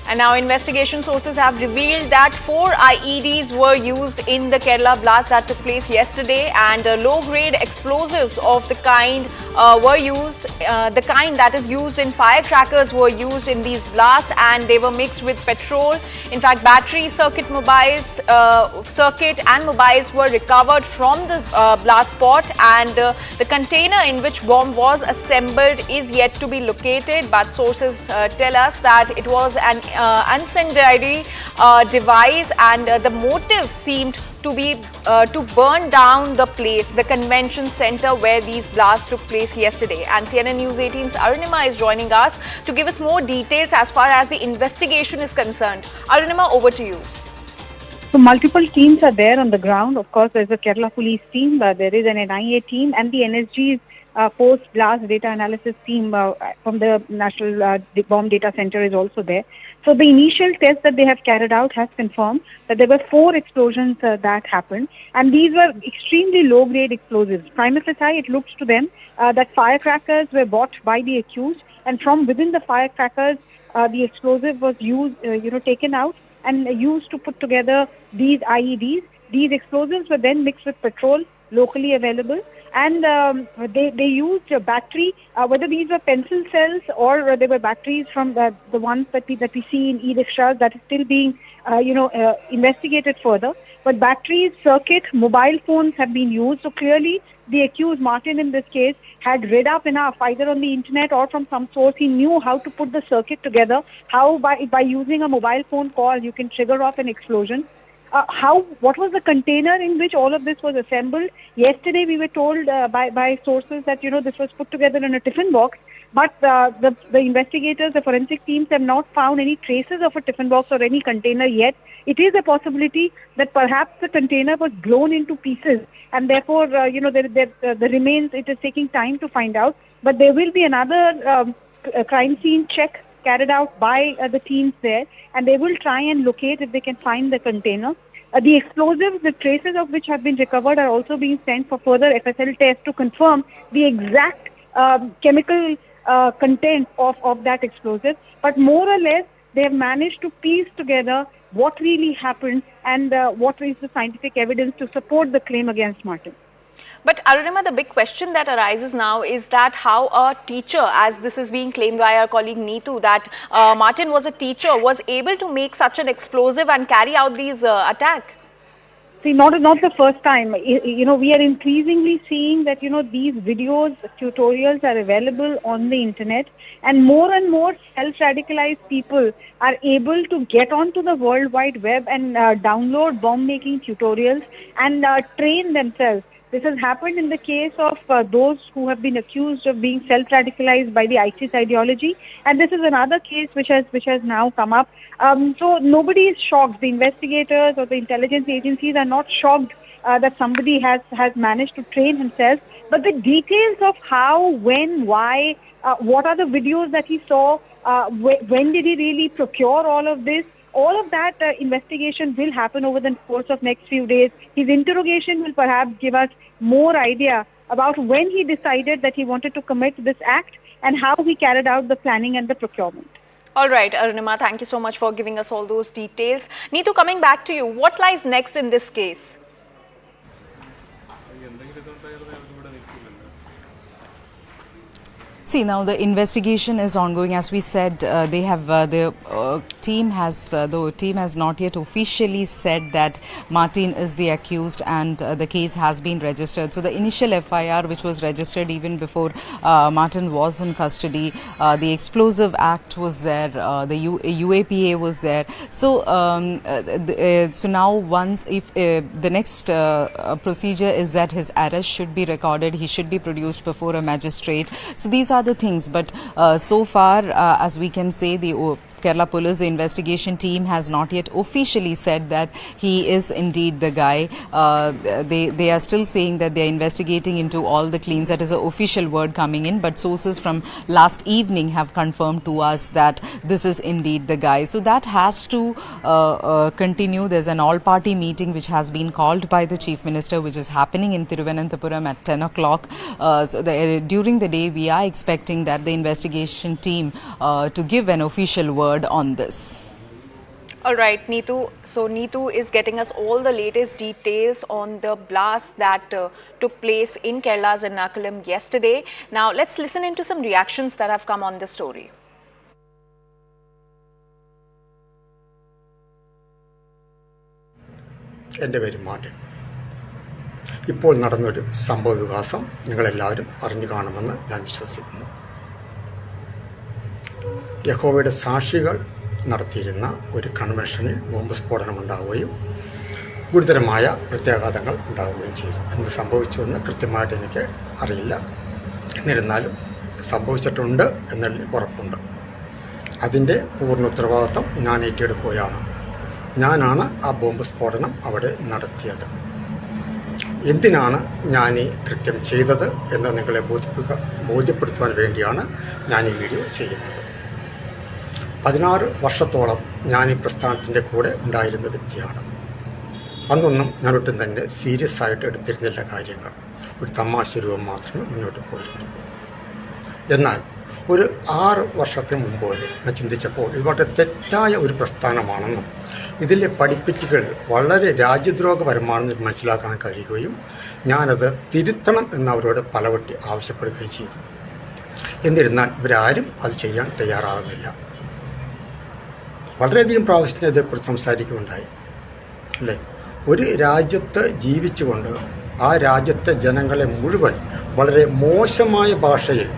And now investigation sources have revealed that 4 IEDs were used in the Kerala blast that took place yesterday, and low-grade explosives of the kind were used. The kind that is used in firecrackers were used in these blasts, and they were mixed with petrol. In fact, battery circuit and mobiles were recovered from the blast spot, and the container in which bomb was assembled is yet to be located. But sources tell us that it was an incendiary device, and the motive seemed to be to burn down the place, the convention center where these blasts took place yesterday. And CNN News 18's Arunima is joining us to give us more details as far as the investigation is concerned. Arunima, over to you. So multiple teams are there on the ground. Of course, there's a Kerala police team, there is an NIA team, and the NSG's post-blast data analysis team from the National Bomb Data Center is also there. So the initial test that they have carried out has confirmed that there were 4 explosions that happened, and these were extremely low-grade explosives. Prima facie, it looks to them that firecrackers were bought by the accused, and from within the firecrackers, the explosive was used, taken out and used to put together these IEDs. These explosives were then mixed with petrol, locally available, and they used a battery, whether these were pencil cells or they were batteries from the ones that we see in e-rickshaws, that is still being investigated further. But batteries, circuit, mobile phones have been used. So clearly the accused, Martin in this case, had read up enough, either on the internet or from some source. He knew how to put the circuit together, how by using a mobile phone call you can trigger off an explosion. What was the container in which all of this was assembled? Yesterday we were told by sources that this was put together in a tiffin box, but the investigators, the forensic teams, have not found any traces of a tiffin box or any container yet. It is a possibility that perhaps the container was blown into pieces, and therefore the remains, it is taking time to find out. But there will be another crime scene check carried out by the teams there, and they will try and locate if they can find the container. The explosives, the traces of which have been recovered, are also being sent for further FSL tests to confirm the exact chemical content of that explosive. But more or less, they have managed to piece together what really happened and what is the scientific evidence to support the claim against Martin. But Arunima, the big question that arises now is that how a teacher, as this is being claimed by our colleague Neetu, that Martin was a teacher, was able to make such an explosive and carry out these attack. See, not the first time. We are increasingly seeing that, these videos, tutorials are available on the internet, and more self-radicalized people are able to get onto the World Wide Web and download bomb-making tutorials and train themselves. This has happened in the case of those who have been accused of being self-radicalized by the ISIS ideology, and this is another case which has now come up. So nobody is shocked. The investigators or the intelligence agencies are not shocked that somebody has managed to train himself. But the details of how, when, why, what are the videos that he saw, when did he really procure all of this? All of that investigation will happen over the course of next few days. His interrogation will perhaps give us more idea about when he decided that he wanted to commit this act and how he carried out the planning and the procurement. All right, Arunima, thank you so much for giving us all those details. Neetu, coming back to you, what lies next in this case? See, now the investigation is ongoing. As we said, the team has not yet officially said that Martin is the accused, and the case has been registered. So the initial FIR, which was registered even before Martin was in custody, the Explosive Act was there, the UAPA was there. So so now once if the next procedure is that his arrest should be recorded, he should be produced before a magistrate. So these are the things, but so far as we can say, the Kerala Police, the investigation team, has not yet officially said that he is indeed the guy. They are still saying that they are investigating into all the claims. That is an official word coming in, but sources from last evening have confirmed to us that this is indeed the guy. So that has to continue. There's an all-party meeting which has been called by the Chief Minister, which is happening in Thiruvananthapuram at 10 o'clock. During the day, we are expecting that the investigation team to give an official word on this. All right, Neetu. So Neetu is getting us all the latest details on the blast that took place in Kerala's Ernakulam yesterday. Now let's listen into some reactions that have come on the story. എൻ്റെ പേര് Martin. ഇപ്പോൾ നടന്നൊരു സംഭവ വികാസം നിങ്ങളെല്ലാവരും അറിഞ്ഞു കാണുമെന്ന് ഞാൻ വിശ്വസിക്കുന്നു. യഹോവയുടെ സാക്ഷികൾ നടത്തിയിരുന്ന ഒരു കൺവെൻഷനിൽ ബോംബ് സ്ഫോടനമുണ്ടാവുകയും ഗുരുതരമായ പ്രത്യാഘാതങ്ങൾ ഉണ്ടാവുകയും ചെയ്തു. എന്ത് സംഭവിച്ചുവെന്ന് കൃത്യമായിട്ട് എനിക്ക് അറിയില്ല. എന്നിരുന്നാലും സംഭവിച്ചിട്ടുണ്ട് എന്നതിൽ ഉറപ്പുണ്ട്. അതിൻ്റെ പൂർണ്ണ ഉത്തരവാദിത്വം ഞാൻ ഏറ്റെടുക്കുകയാണ്. ഞാനാണ് ആ ബോംബ് സ്ഫോടനം അവിടെ നടത്തിയത്. എന്തിനാണ് ഞാൻ ഈ കൃത്യം ചെയ്തത് എന്ന് നിങ്ങളെ ബോധ്യപ്പെടുത്തുവാൻ വേണ്ടിയാണ് ഞാൻ ഈ വീഡിയോ ചെയ്യുന്നത്. 16 വർഷത്തോളം ഞാൻ ഈ പ്രസ്ഥാനത്തിൻ്റെ കൂടെ ഉണ്ടായിരുന്ന വ്യക്തിയാണ്. അന്നൊന്നും ഞാനൊട്ടും തന്നെ സീരിയസ് ആയിട്ട് എടുത്തിരുന്നില്ല കാര്യങ്ങൾ. ഒരു തമാശ രൂപം മാത്രമേ മുന്നോട്ട് പോയിരുന്നു. എന്നാൽ ഒരു 6 വർഷത്തിന് മുമ്പ് വരെ ഞാൻ ചിന്തിച്ചപ്പോൾ ഇത് വളരെ തെറ്റായ ഒരു പ്രസ്ഥാനമാണെന്നും ഇതിലെ പഠിപ്പിക്കലുകൾ വളരെ രാജ്യദ്രോഹപരമാണെന്ന് മനസ്സിലാക്കാൻ കഴിയുകയും ഞാനത് തിരുത്തണം എന്ന് അവരോട് പലവട്ടി ആവശ്യപ്പെടുകയും ചെയ്തു. എന്നിരുന്നാൽ ഇവരാരും അത് ചെയ്യാൻ തയ്യാറാകുന്നില്ല. വളരെയധികം പ്രാവശ്യം ഇതേക്കുറിച്ച് സംസാരിക്കുകയുണ്ടായി അല്ലേ. ഒരു രാജ്യത്ത് ജീവിച്ചുകൊണ്ട് ആ രാജ്യത്തെ ജനങ്ങളെ മുഴുവൻ വളരെ മോശമായ ഭാഷയിൽ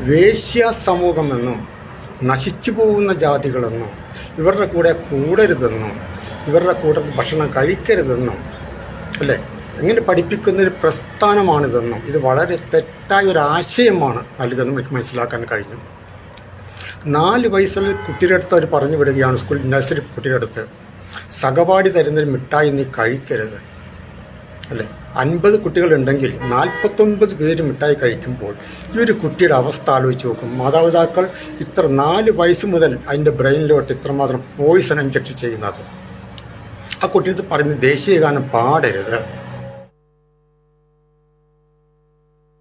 വേശ്യ സമൂഹമെന്നും നശിച്ചു പോകുന്ന ജാതികളെന്നും ഇവരുടെ കൂടെ കൂടരുതെന്നും ഇവരുടെ കൂടെ ഭക്ഷണം കഴിക്കരുതെന്നും അല്ലേ എങ്ങനെ പഠിപ്പിക്കുന്നൊരു പ്രസ്ഥാനമാണിതെന്നും ഇത് വളരെ തെറ്റായ ഒരു ആശയമാണ് നൽകുന്നതെന്നും എനിക്ക് മനസ്സിലാക്കാൻ കഴിഞ്ഞു. 4 വയസ്സുള്ള കുട്ടിയുടെ അടുത്ത് അവർ പറഞ്ഞു വിടുകയാണ്, സ്കൂൾ നഴ്സറി കുട്ടിയുടെ അടുത്ത്, സഹപാഠി തരുന്നൊരു മിഠായി നീ കഴിക്കരുത് അല്ലേ. 50 കുട്ടികളുണ്ടെങ്കിൽ 49 പേര് മിഠായി കഴിക്കുമ്പോൾ ഈ ഒരു കുട്ടിയുടെ അവസ്ഥ ആലോചിച്ച് നോക്കും. മാതാപിതാക്കൾ ഇത്ര 4 വയസ്സ് മുതൽ അതിൻ്റെ ബ്രെയിനിലോട്ട് ഇത്രമാത്രം പോയിസൺ ഇഞ്ചക്ട് ചെയ്യുന്നത്. ആ കുട്ടിയത് പറയുന്നത് ദേശീയഗാനം പാടരുത്.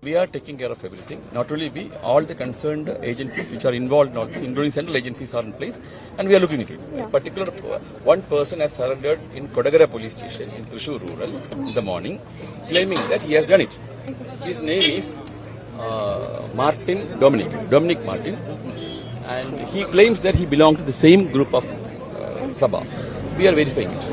We are taking care of everything. Not only we, all the concerned agencies which are involved, not including central agencies, are in place, and we are looking into it. A particular one person has surrendered in Kodagara police station in Thrissur rural in the morning, claiming that he has done it. His name is Martin Dominic Martin, and he claims that he belongs to the same group of Sabha. We are verifying it.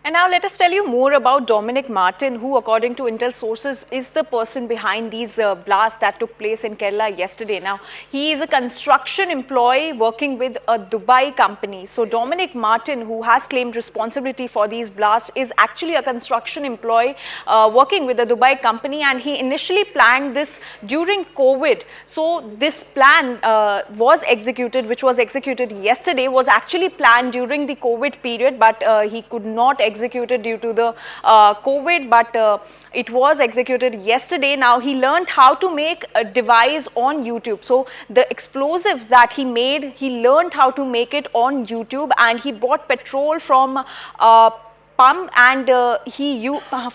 And now let us tell you more about Dominic Martin, who according to intel sources is the person behind these blasts that took place in Kerala yesterday. Now, he is a construction employee working with a Dubai company. So Dominic Martin, who has claimed responsibility for these blasts, is actually a construction employee working with a Dubai company, and he initially planned this during COVID. So this plan which was executed yesterday, was actually planned during the COVID period, but he could not executed due to the COVID, but it was executed yesterday. Now he learned how to make a device on YouTube. So the explosives that he made, he learned how to make it on YouTube, and he bought petrol from pump, and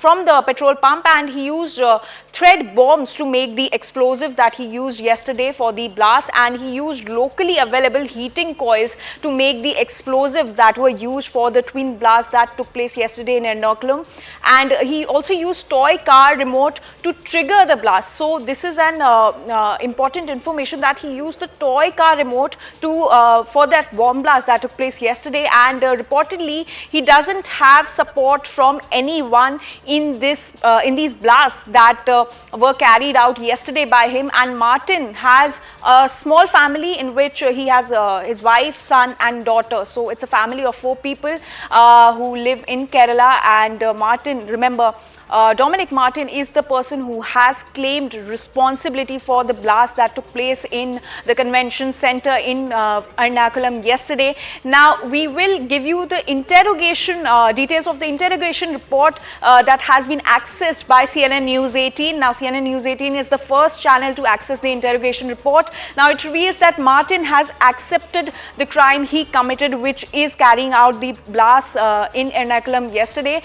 from the petrol pump, and he used thread bombs to make the explosive that he used yesterday for the blast, and he used locally available heating coils to make the explosives that were used for the twin blast that took place yesterday in Ernakulam. And he also used toy car remote to trigger the blast. So this is an important information, that he used the toy car remote to for that bomb blast that took place yesterday, and reportedly he doesn't have support from anyone in these blasts that were carried out yesterday by him. And Martin has a small family in which he has his wife, son and daughter. So it's a family of 4 people who live in Kerala. And Martin, remember, Dominic Martin is the person who has claimed responsibility for the blast that took place in the convention center in Ernakulam yesterday. Now we will give you the interrogation details of the interrogation report that has been accessed by CNN News 18. Now CNN News 18 is the first channel to access the interrogation report. Now it reveals that Martin has accepted the crime he committed, which is carrying out the blast in Ernakulam yesterday.